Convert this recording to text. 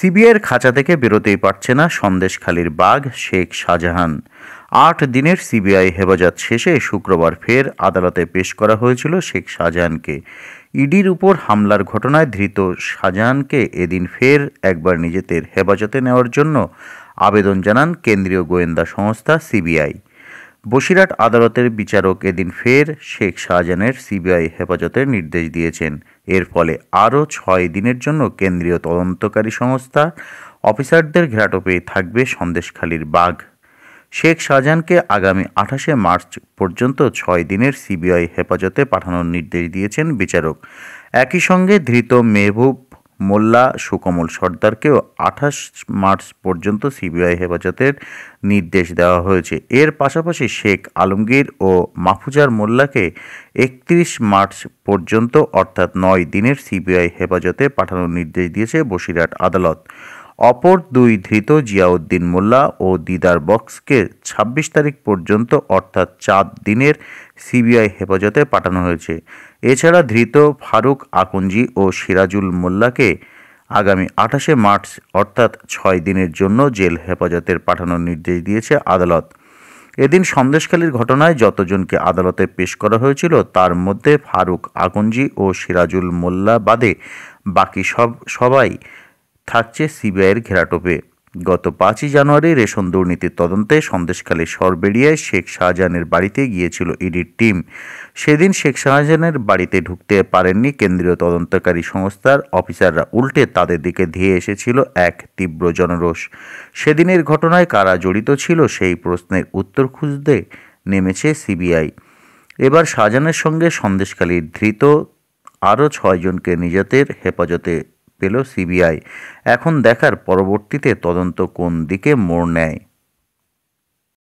সিবিআইয়ের খাঁচা থেকে বেরোতেই পারছে না সন্দেশখালীর বাঘ শেখ শাহজাহান। ৮ দিনের সিবিআই হেফাজত শেষে শুক্রবার ফের আদালতে পেশ করা হয়েছিল শেখ শাহজাহানকে। ইডির উপর হামলার ঘটনায় ধৃত শাহজাহানকে এদিন ফের একবার নিজেদের হেফাজতে নেওয়ার জন্য আবেদন জানান কেন্দ্রীয় গোয়েন্দা সংস্থা সিবিআই। বসিরহাট আদালতের বিচারক এদিন ফের শেখ শাহজাহানের সিবিআই হেফাজতের নির্দেশ দিয়েছেন। এর ফলে আরও ৬ দিনের জন্য কেন্দ্রীয় তদন্তকারী সংস্থা অফিসারদের ঘেরাটোপে থাকবে সন্দেশখালীর বাঘ। শেখ শাহজাহানকে আগামী ২৮শে মার্চ পর্যন্ত ৬ দিনের সিবিআই হেফাজতে পাঠানোর নির্দেশ দিয়েছেন বিচারক। একই সঙ্গে ধৃত মেহবুব মোল্লা, সুকমল সর্দারকেও ২৮ মার্চ পর্যন্ত সিবিআই হেফাজতের নির্দেশ দেওয়া হয়েছে। এর পাশাপাশি শেখ আলমগীর ও মাহফুজার মোল্লাকে ৩১ মার্চ পর্যন্ত অর্থাৎ ৯ দিনের সিবিআই হেফাজতে পাঠানোর নির্দেশ দিয়েছে বসিরহাট আদালত। অপর দুই ধৃত জিয়াউদ্দিন মোল্লা ও দিদার বক্সকে ২৬ তারিখ পর্যন্ত অর্থাৎ ৪ দিনের সিবিআই হেফাজতে পাঠানো হয়েছে। এছাড়া ধৃত ফারুক আকঞ্জি ও সিরাজুল মোল্লাকে আগামী ২৮শে মার্চ অর্থাৎ ৬ দিনের জন্য জেল হেফাজতের পাঠানোর নির্দেশ দিয়েছে আদালত। এদিন সন্দেশখালীর ঘটনায় যতজনকে আদালতে পেশ করা হয়েছিল তার মধ্যে ফারুক আকঞ্জি ও সিরাজুল মোল্লা বাদে বাকি সবাই থাকছে সিবিআইয়ের ঘেরাটোপে। গত ৫ই জানুয়ারি রেশন দুর্নীতির তদন্তে সন্দেশখালীর সরবেড়িয়ায় শেখ শাহজাহানের বাড়িতে গিয়েছিল ইডির টিম। সেদিন শেখ শাহজাহানের বাড়িতে ঢুকতে পারেননি কেন্দ্রীয় তদন্তকারী সংস্থার অফিসাররা, উল্টে তাদের দিকে ধেয়ে এসেছিল এক তীব্র জনরোষ। সেদিনের ঘটনায় কারা জড়িত ছিল সেই প্রশ্নের উত্তর খুঁজতে নেমেছে সিবিআই। এবার শাহজাহানের সঙ্গে সন্দেশখালীর ধৃত আরও ৬ জনকে নিজেদের হেফাজতে পেল সিবিআই। এখন দেখার পরবর্তীতে তদন্ত কোন দিকে মোড় নেয়।